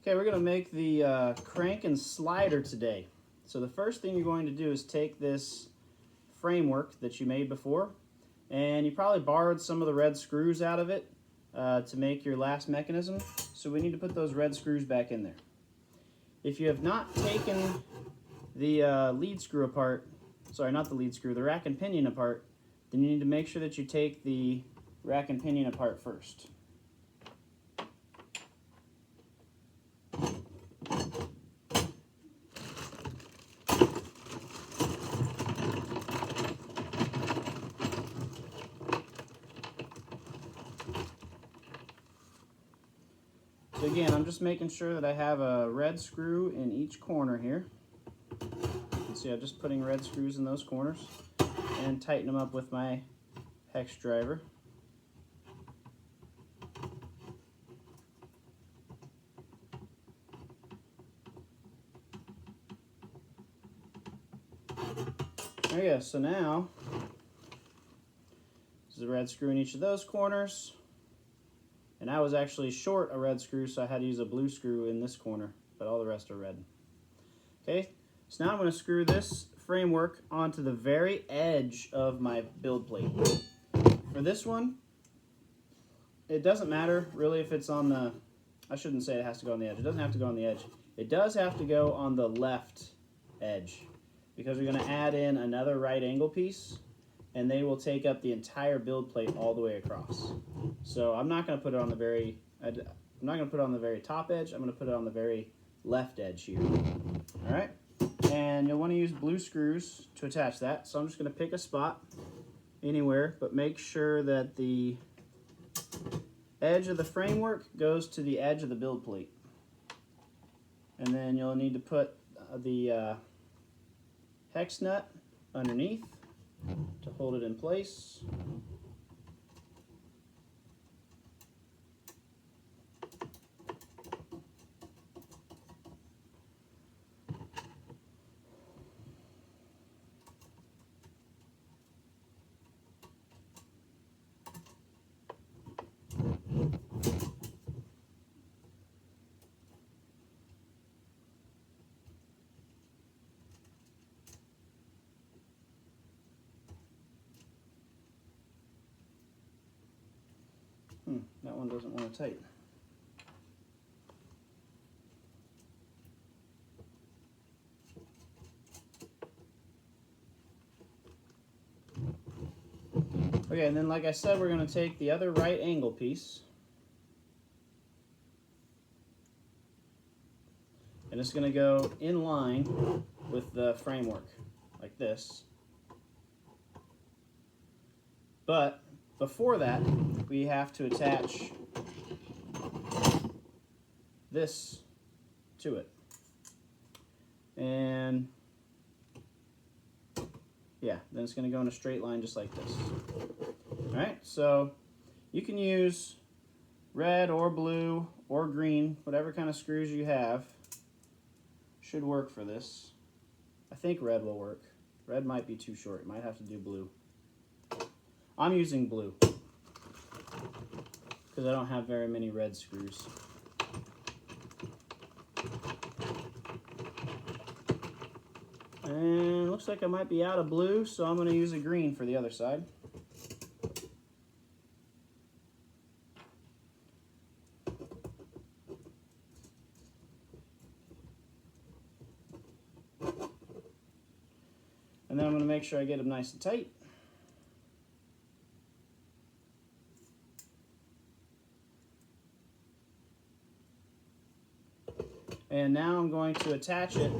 Okay, we're going to make the crank and slider today. So the first thing you're going to do is take this framework that you made before, and you probably borrowed some of the red screws out of it to make your last mechanism. So we need to put those red screws back in there. If you have not taken the lead screw apart, sorry, not the lead screw, the rack and pinion apart, then you need to make sure that you take the rack and pinion apart first. So again, I'm just making sure that I have a red screw in each corner here. You can see I'm just putting red screws in those corners and tighten them up with my hex driver. There you go. So now, this is a red screw in each of those corners. And I was actually short a red screw, so I had to use a blue screw in this corner, but all the rest are red. Okay, so now I'm going to screw this framework onto the very edge of my build plate. For this one, it doesn't matter really if it's on the, I shouldn't say it has to go on the edge. It doesn't have to go on the edge. It does have to go on the left edge because we're going to add in another right angle piece, and they will take up the entire build plate all the way across. So I'm not going to put it on the very, I'm not going to put it on the very top edge. I'm going to put it on the very left edge here. All right, and you'll want to use blue screws to attach that. So I'm just going to pick a spot anywhere, but make sure that the edge of the framework goes to the edge of the build plate. And then you'll need to put the hex nut underneath to hold it in place. That one doesn't want to tighten. Okay, and then like I said, we're going to take the other right angle piece, and it's going to go in line with the framework, like this. But before that, we have to attach this to it. And yeah, then it's going to go in a straight line just like this. All right, so you can use red or blue or green, whatever kind of screws you have. Should work for this. I think red will work. Red might be too short. You might have to do blue. I'm using blue because I don't have very many red screws. And looks like I might be out of blue, so I'm going to use a green for the other side. And then I'm going to make sure I get them nice and tight. And now I'm going to attach it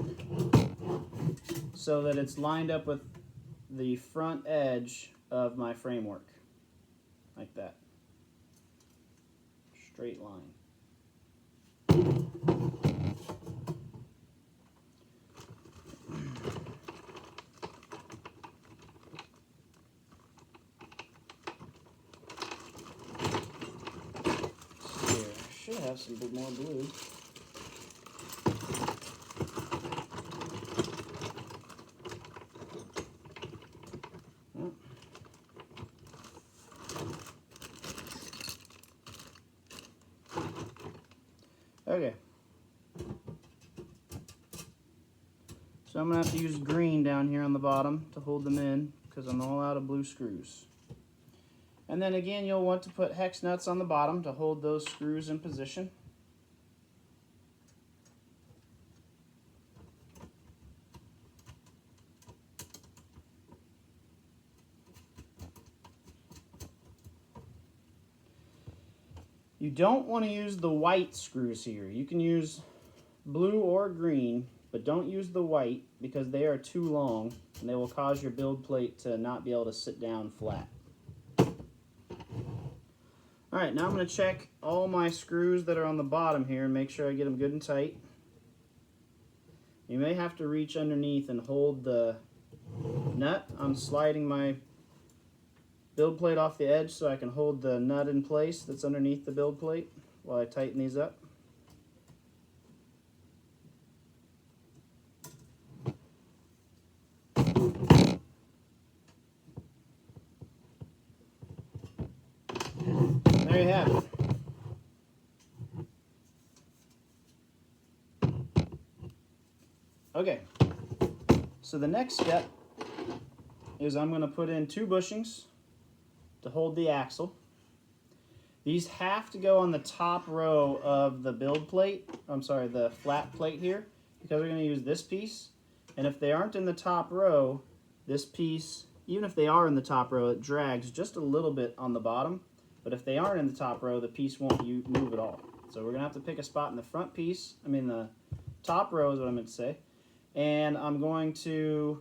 so that it's lined up with the front edge of my framework, like that. Straight line. Here, I should have some more blue. Okay, So I'm going to have to use green down here on the bottom to hold them in because I'm all out of blue screws. And then again, you'll want to put hex nuts on the bottom to hold those screws in position. You don't want to use the white screws here. You can use blue or green, but don't use the white because they are too long and they will cause your build plate to not be able to sit down flat. Alright, now I'm going to check all my screws that are on the bottom here and make sure I get them good and tight. You may have to reach underneath and hold the nut. I'm sliding my build plate off the edge so I can hold the nut in place that's underneath the build plate while I tighten these up. There you have it. Okay, so the next step is I'm going to put in 2 bushings to hold the axle. These have to go on the top row of the build plate, the flat plate here, because we're going to use this piece. And if they aren't in the top row, this piece, even if they are in the top row, it drags just a little bit on the bottom. But if they aren't in the top row, the piece won't move at all. So we're going to have to pick a spot in the front piece, the top row is what I meant to say. And I'm going to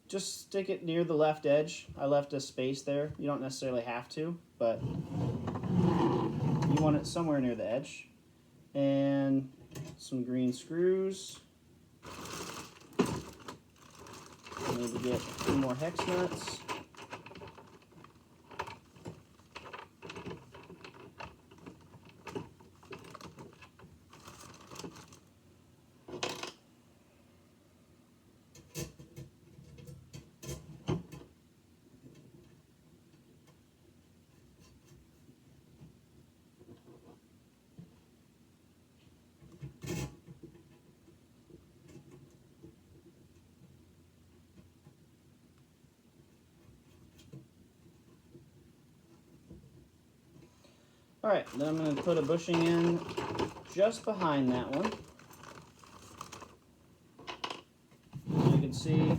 just stick it near the left edge. I left a space there. You don't necessarily have to, but you want it somewhere near the edge. And some green screws. I need to get 2 more hex nuts. Alright, then I'm going to put a bushing in just behind that one. As you can see,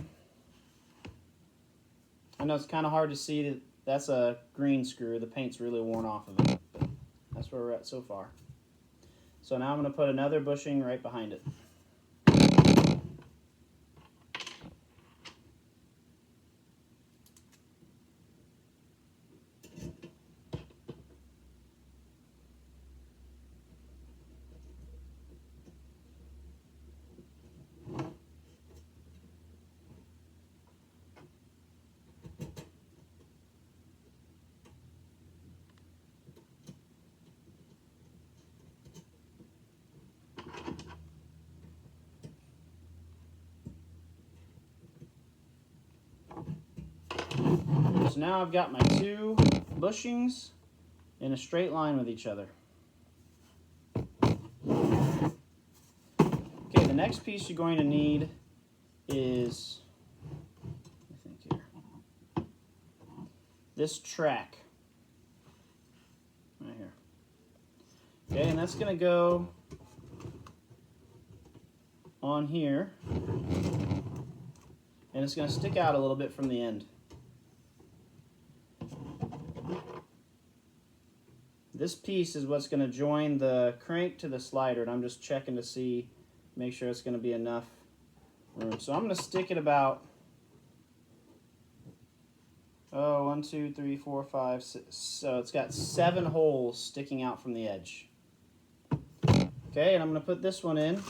I know it's kind of hard to see that that's a green screw. The paint's really worn off of it, but that's where we're at so far. So now I'm going to put another bushing right behind it. So now I've got my 2 bushings in a straight line with each other. Okay, the next piece you're going to need is, this track right here. Okay, and that's going to go on here, and it's going to stick out a little bit from the end. This piece is what's going to join the crank to the slider, and I'm just checking to see, make sure it's going to be enough room. So I'm going to stick it about, 1, 2, 3, 4, 5, 6. So it's got 7 holes sticking out from the edge. Okay, and I'm going to put this one in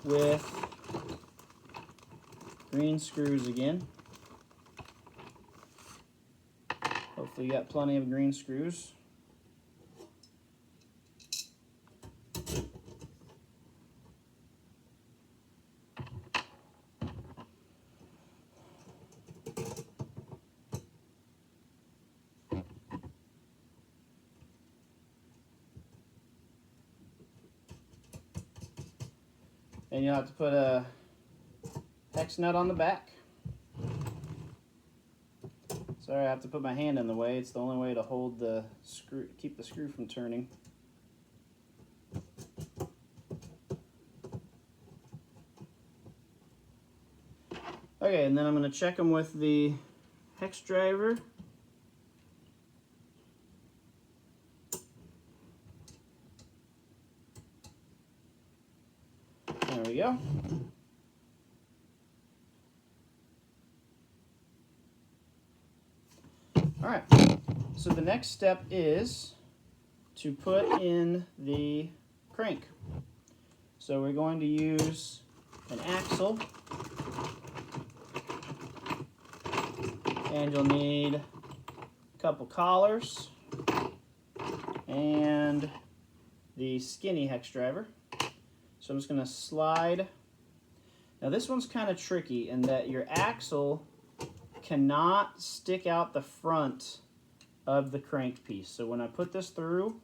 with green screws again. Hopefully you got plenty of green screws. And you'll have to put a hex nut on the back. Sorry, I have to put my hand in the way. It's the only way to hold the screw, keep the screw from turning. Okay, and then I'm going to check them with the hex driver. There we go. Alright, so the next step is to put in the crank. So we're going to use an axle, and you'll need a couple collars and the skinny hex driver. So I'm just going to slide. Now this one's kind of tricky in that your axle cannot stick out the front of the crank piece. So when I put this through,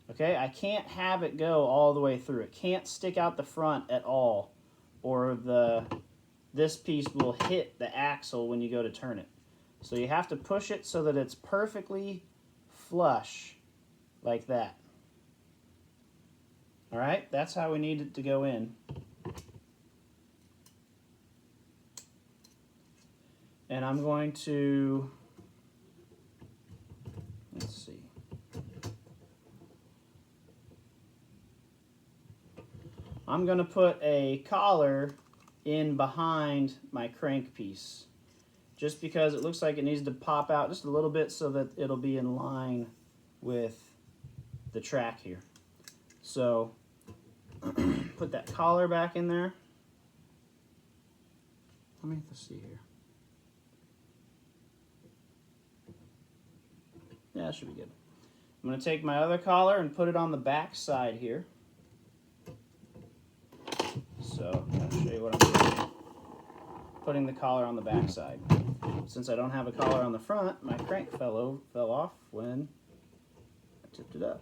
okay, I can't have it go all the way through. It can't stick out the front at all, or this piece will hit the axle when you go to turn it. So you have to push it so that it's perfectly flush, like that. All right, that's how we need it to go in. And I'm going to, let's see. I'm going to put a collar in behind my crank piece, just because it looks like it needs to pop out just a little bit so that it'll be in line with the track here. So put that collar back in there. Let me see here. Yeah, that should be good. I'm going to take my other collar and put it on the back side here. So I'll show you what I'm doing. Putting the collar on the back side. Since I don't have a collar on the front, my crank fell off when I tipped it up.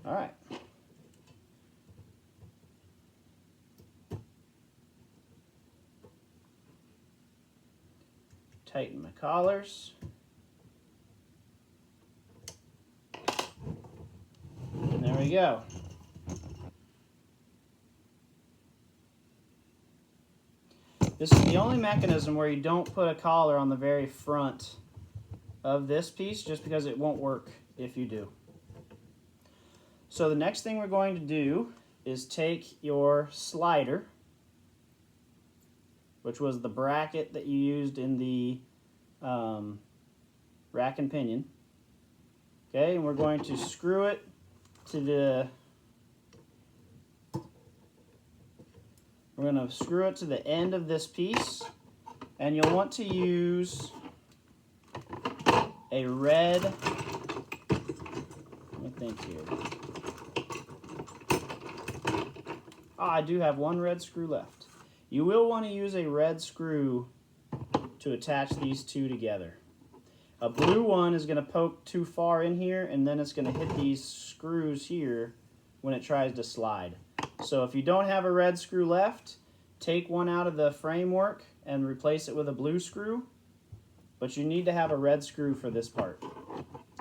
All right. Tighten my collars. And there we go. This is the only mechanism where you don't put a collar on the very front of this piece, just because it won't work if you do. So the next thing we're going to do is take your slider, which was the bracket that you used in the rack and pinion. Okay, and we're going to screw it to the, we're going to screw it to the end of this piece, and you'll want to use a red, let me think here. Oh, I do have one red screw left. You will want to use a red screw to attach these two together. A blue one is going to poke too far in here, and then it's going to hit these screws here when it tries to slide. So if you don't have a red screw left, take one out of the framework and replace it with a blue screw. But you need to have a red screw for this part.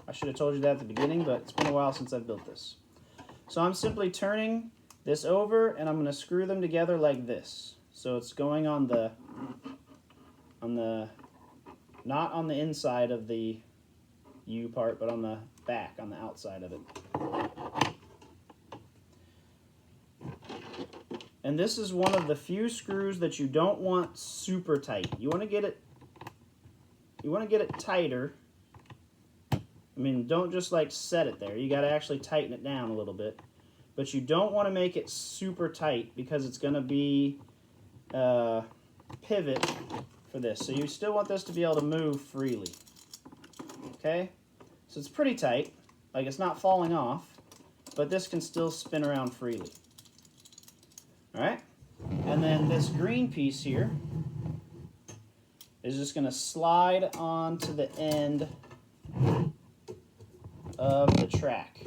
I should have told you that at the beginning, but it's been a while since I've built this. So I'm simply turning this over, and I'm going to screw them together like this. So it's going on the not on the inside of the U part, but on the back, on the outside of it. And this is one of the few screws that you don't want super tight. You want to get it tighter. I mean, don't just like set it there. You got to actually tighten it down a little bit. But you don't want to make it super tight, because it's going to be pivot for this. So you still want this to be able to move freely. Okay? So it's pretty tight. Like, it's not falling off, but this can still spin around freely. Alright? And then this green piece here is just going to slide onto the end of the track.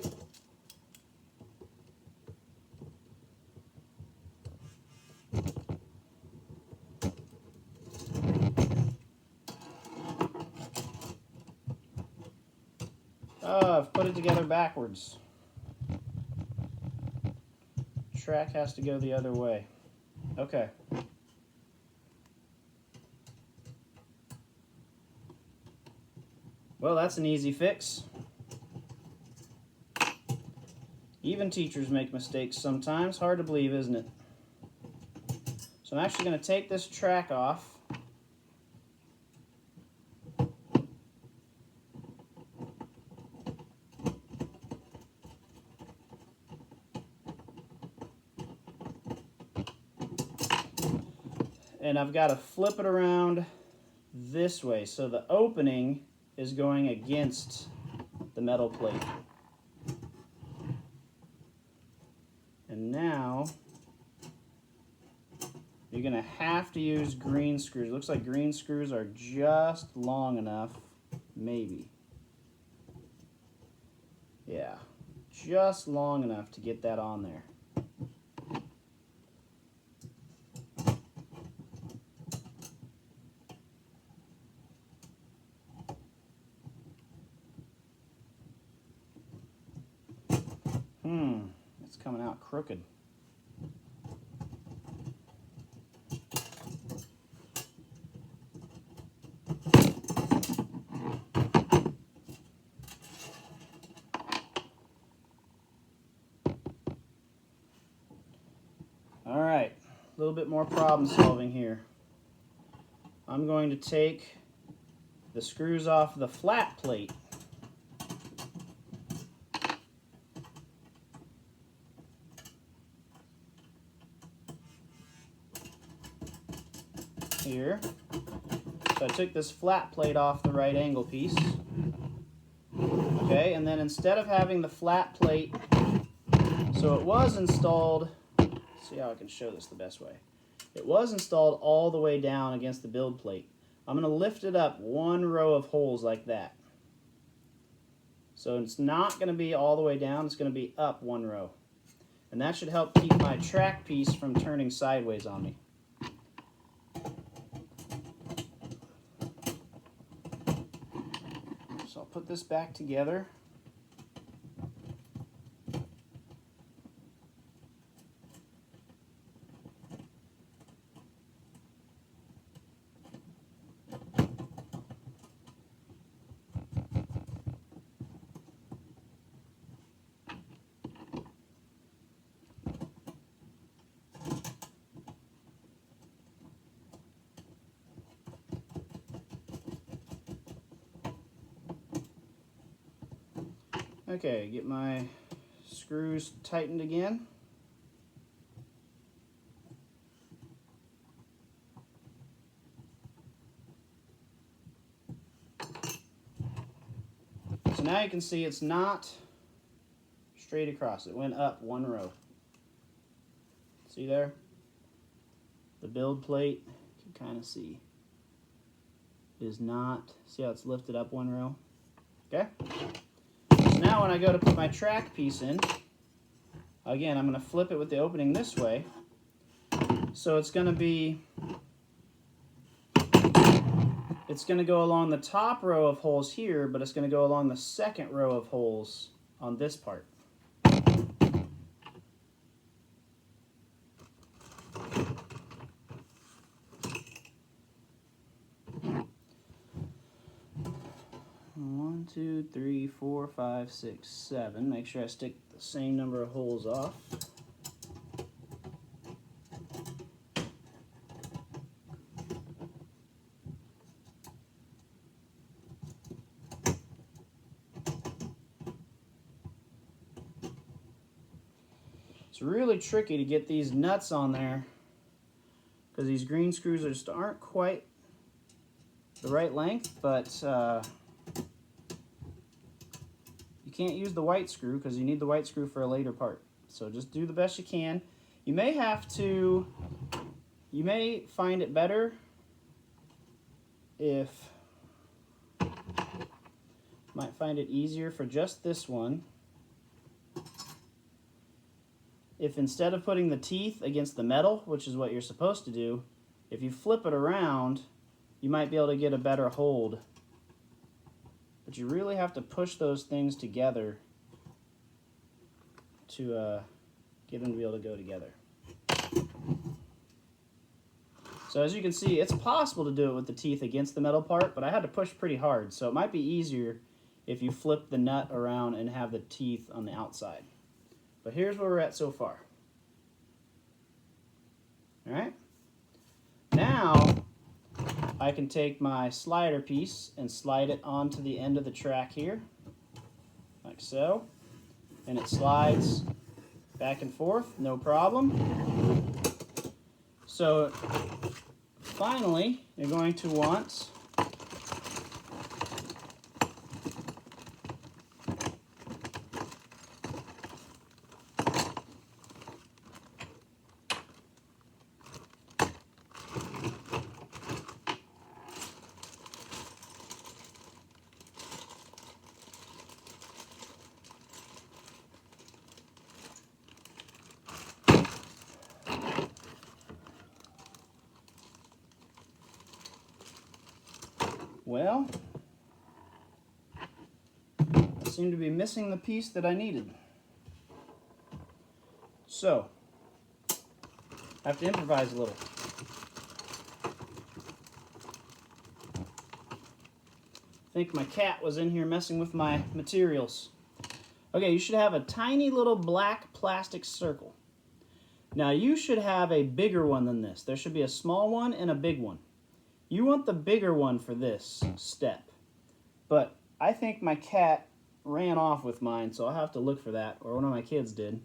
Oh, I've put it together backwards. Track has to go the other way. Okay. Well, that's an easy fix. Even teachers make mistakes sometimes. Hard to believe, isn't it? So I'm actually going to take this track off. And I've got to flip it around this way, so the opening is going against the metal plate. And now you're going to have to use green screws. Looks like green screws are just long enough, maybe. Yeah, just long enough to get that on there. It's coming out crooked. All right, a little bit more problem solving here. I'm going to take the screws off the flat plate. Here. So I took this flat plate off the right angle piece. Okay, and then instead of having the flat plate, so it was installed, see how I can show this the best way. It was installed all the way down against the build plate. I'm going to lift it up one row of holes like that. So it's not going to be all the way down, it's going to be up one row. And that should help keep my track piece from turning sideways on me. So I'll put this back together. Okay, get my screws tightened again. So now you can see it's not straight across. It went up one row. See there? The build plate, you can kind of see, is not, see how it's lifted up one row? Okay? So now when I go to put my track piece in, again, I'm going to flip it with the opening this way. So it's going to be, it's going to go along the top row of holes here, but it's going to go along the second row of holes on this part. One, two, three, four, five, six, seven. Make sure I stick the same number of holes off. It's really tricky to get these nuts on there because these green screws just aren't quite the right length, but you can't use the white screw because you need the white screw for a later part. So just do the best you can. You may have to, you may find it better if Might find it easier for just this one if instead of putting the teeth against the metal, which is what you're supposed to do, if you flip it around, you might be able to get a better hold. But you really have to push those things together to get them to be able to go together. So as you can see, it's possible to do it with the teeth against the metal part, but I had to push pretty hard, so it might be easier if you flip the nut around and have the teeth on the outside. But here's where we're at so far. All right. Now I can take my slider piece and slide it onto the end of the track here, like so, and it slides back and forth, no problem. So finally, you're going to want well, I seem to be missing the piece that I needed. So, I have to improvise a little. I think my cat was in here messing with my materials. Okay, you should have a tiny little black plastic circle. Now you should have a bigger one than this. There should be a small one and a big one. You want the bigger one for this step, but I think my cat ran off with mine, so I'll have to look for that, or one of my kids did.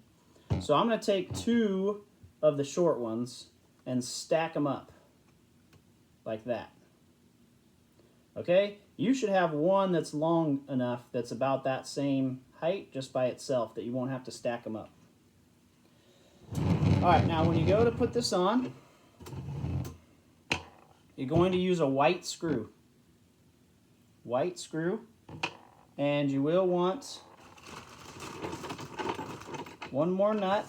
So I'm going to take 2 of the short ones and stack them up like that. Okay? You should have one that's long enough that's about that same height just by itself that you won't have to stack them up. Alright, now when you go to put this on, you're going to use a white screw. White screw. And you will want one more nut,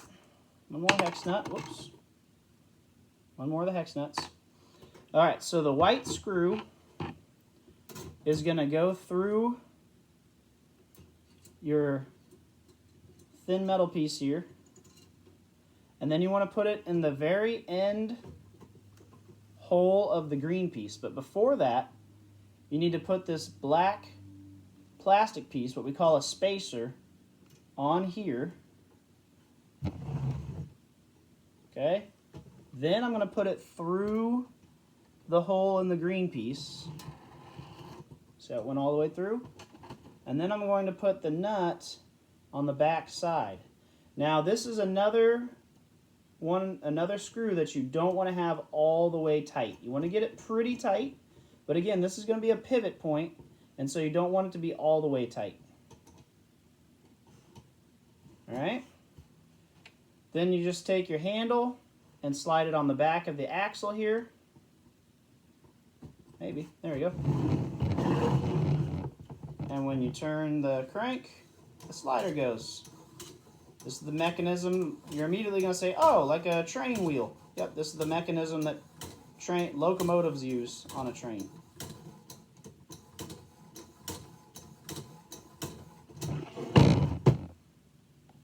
one more hex nut. Whoops. One more of the hex nuts. Alright, so the white screw is going to go through your thin metal piece here. And then you want to put it in the very end hole of the green piece. But before that, you need to put this black plastic piece, what we call a spacer, on here. Okay? Then I'm going to put it through the hole in the green piece. So it went all the way through. And then I'm going to put the nut on the back side. Now this is another screw that you don't want to have all the way tight. You want to get it pretty tight, but again, this is going to be a pivot point, and so you don't want it to be all the way tight. Alright? Then you just take your handle and slide it on the back of the axle here. Maybe. There we go. And when you turn the crank, the slider goes. This is the mechanism. You're immediately going to say, oh, like a train wheel. Yep, this is the mechanism that locomotives use on a train.